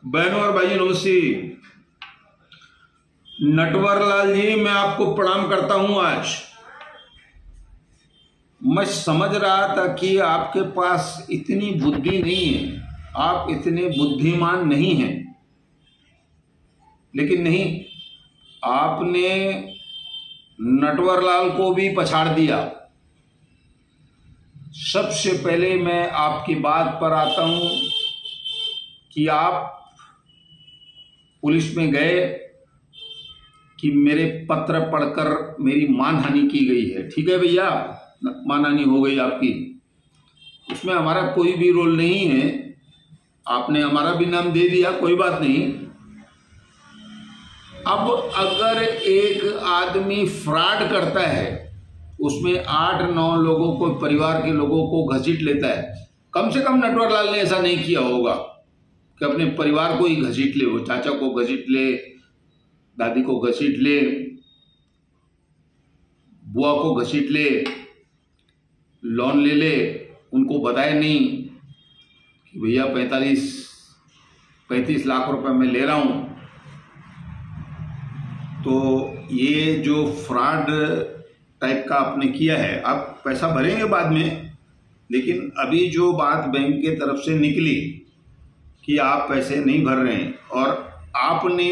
बहनों और भाइयों नमस्ते। नटवर लाल जी, मैं आपको प्रणाम करता हूं। आज मैं समझ रहा था कि आपके पास इतनी बुद्धि नहीं है, आप इतने बुद्धिमान नहीं हैं, लेकिन नहीं, आपने नटवर लाल को भी पछाड़ दिया। सबसे पहले मैं आपकी बात पर आता हूं कि आप पुलिस में गए कि मेरे पत्र पढ़कर मेरी मानहानि की गई है। ठीक है भैया, मानहानि हो गई आपकी, उसमें हमारा कोई भी रोल नहीं है। आपने हमारा भी नाम दे दिया, कोई बात नहीं। अब अगर एक आदमी फ्रॉड करता है, उसमें 8-9 लोगों को, परिवार के लोगों को घसीट लेता है, कम से कम नटवर लाल ने ऐसा नहीं किया होगा कि अपने परिवार को ही घसीट ले, वो चाचा को घसीट ले, दादी को घसीट ले, बुआ को घसीट ले, लोन ले ले, उनको बताए नहीं कि भैया 35 लाख रुपए मैं ले रहा हूं। तो ये जो फ्रॉड टाइप का आपने किया है, आप पैसा भरेंगे बाद में, लेकिन अभी जो बात बैंक के तरफ से निकली कि आप पैसे नहीं भर रहे हैं, और आपने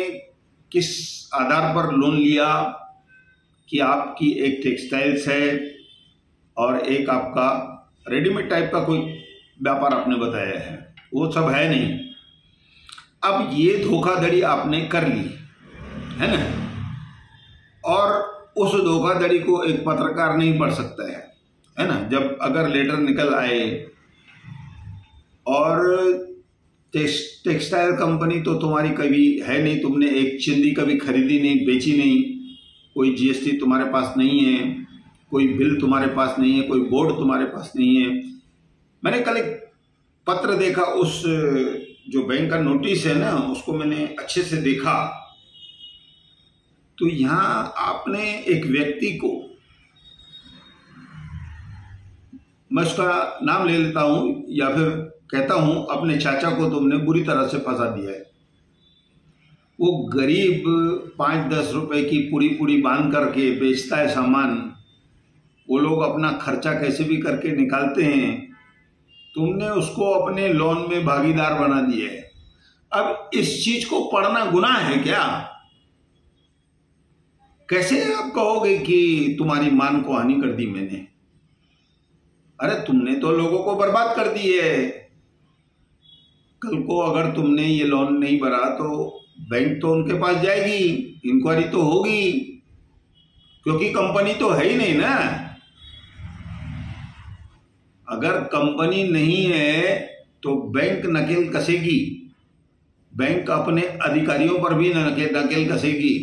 किस आधार पर लोन लिया कि आपकी एक टेक्सटाइल्स है और एक आपका रेडीमेड टाइप का कोई व्यापार आपने बताया है, वो सब है नहीं। अब ये धोखाधड़ी आपने कर ली है ना, और उस धोखाधड़ी को एक पत्रकार नहीं पढ़ सकता है ना। जब अगर लेटर निकल आए, और टेक्सटाइल कंपनी तो तुम्हारी कभी है नहीं, तुमने एक चिंदी कभी खरीदी नहीं, बेची नहीं, कोई जीएसटी तुम्हारे पास नहीं है, कोई बिल तुम्हारे पास नहीं है, कोई बोर्ड तुम्हारे पास नहीं है। मैंने कल एक पत्र देखा, उस जो बैंक का नोटिस है ना, उसको मैंने अच्छे से देखा, तो यहां आपने एक व्यक्ति को, मैं उसका नाम ले लेता हूं या फिर कहता हूं, अपने चाचा को तुमने बुरी तरह से फंसा दिया है। वो गरीब 5-10 रुपए की पूरी बांध करके बेचता है सामान, वो लोग अपना खर्चा कैसे भी करके निकालते हैं, तुमने उसको अपने लोन में भागीदार बना दिया है। अब इस चीज को पढ़ना गुनाह है क्या? कैसे आप कहोगे कि तुम्हारी मान को हानि कर दी मैंने? अरे तुमने तो लोगों को बर्बाद कर दी है। कल को अगर तुमने ये लोन नहीं भरा तो बैंक तो उनके पास जाएगी, इंक्वायरी तो होगी, क्योंकि कंपनी तो है ही नहीं ना। अगर कंपनी नहीं है तो बैंक नकेल कसेगी, बैंक अपने अधिकारियों पर भी नकेल कसेगी।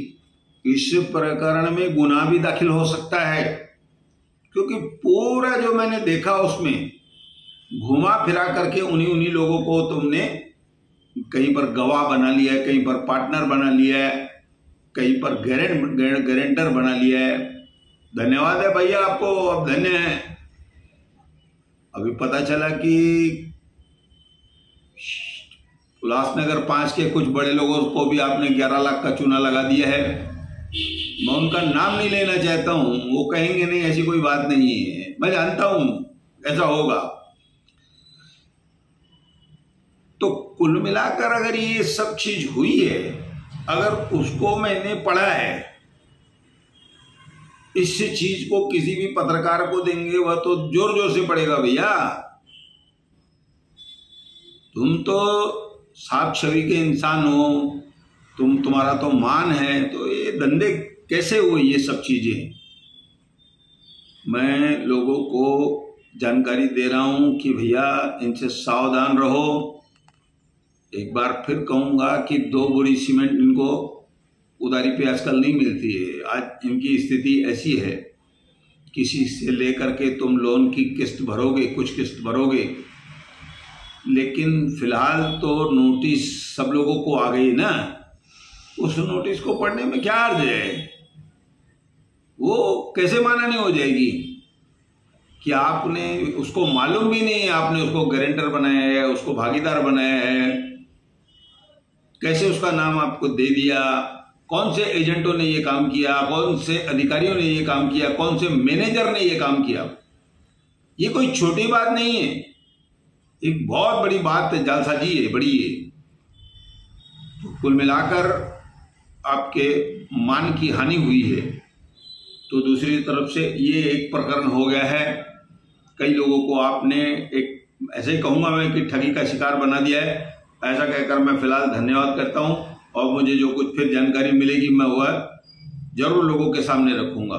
इस प्रकरण में गुनाह भी दाखिल हो सकता है, क्योंकि पूरा जो मैंने देखा उसमें घुमा फिरा करके उन्हीं लोगों को तुमने कहीं पर गवाह बना लिया है, कहीं पर पार्टनर बना लिया है, कहीं पर गारंटर बना लिया है। धन्यवाद है भैया आपको, अब धन्य है। अभी पता चला कि उल्लासनगर 5 के कुछ बड़े लोगों को भी आपने 11 लाख का चूना लगा दिया है। मैं उनका नाम नहीं लेना चाहता हूं, वो कहेंगे नहीं ऐसी कोई बात नहीं है, मैं जानता हूं ऐसा होगा। तो कुल मिलाकर अगर ये सब चीज हुई है, अगर उसको मैंने पढ़ा है, इस चीज को किसी भी पत्रकार को देंगे, वह तो जोर जोर से पढ़ेगा। भैया तुम तो साफ छवि के इंसान हो, तुम्हारा तो मान है, तो ये धंधे कैसे हुए ये सब चीजें? मैं लोगों को जानकारी दे रहा हूं कि भैया इनसे सावधान रहो। एक बार फिर कहूंगा कि 2 बोरी सीमेंट इनको उधारी पे आजकल नहीं मिलती है। आज इनकी स्थिति ऐसी है, किसी से लेकर के तुम लोन की किस्त भरोगे, कुछ किस्त भरोगे, लेकिन फिलहाल तो नोटिस सब लोगों को आ गई ना, उस नोटिस को पढ़ने में क्या अर्थ है? वो कैसे मानहानि हो जाएगी कि आपने उसको मालूम भी नहीं है, आपने उसको गारंटर बनाया है, उसको भागीदार बनाया है। कैसे उसका नाम आपको दे दिया, कौन से एजेंटों ने ये काम किया, कौन से अधिकारियों ने ये काम किया, कौन से मैनेजर ने ये काम किया। ये कोई छोटी बात नहीं है, एक बहुत बड़ी बात है, जालसाजी है, बड़ी है। तो कुल मिलाकर आपके मान की हानि हुई है। तो दूसरी तरफ से ये एक प्रकरण हो गया है, कई लोगों को आपने एक ऐसे ही कहूँगा मैं कि ठगी का शिकार बना दिया है। ऐसा कहकर मैं फिलहाल धन्यवाद करता हूँ, और मुझे जो कुछ फिर जानकारी मिलेगी मैं वह जरूर लोगों के सामने रखूँगा।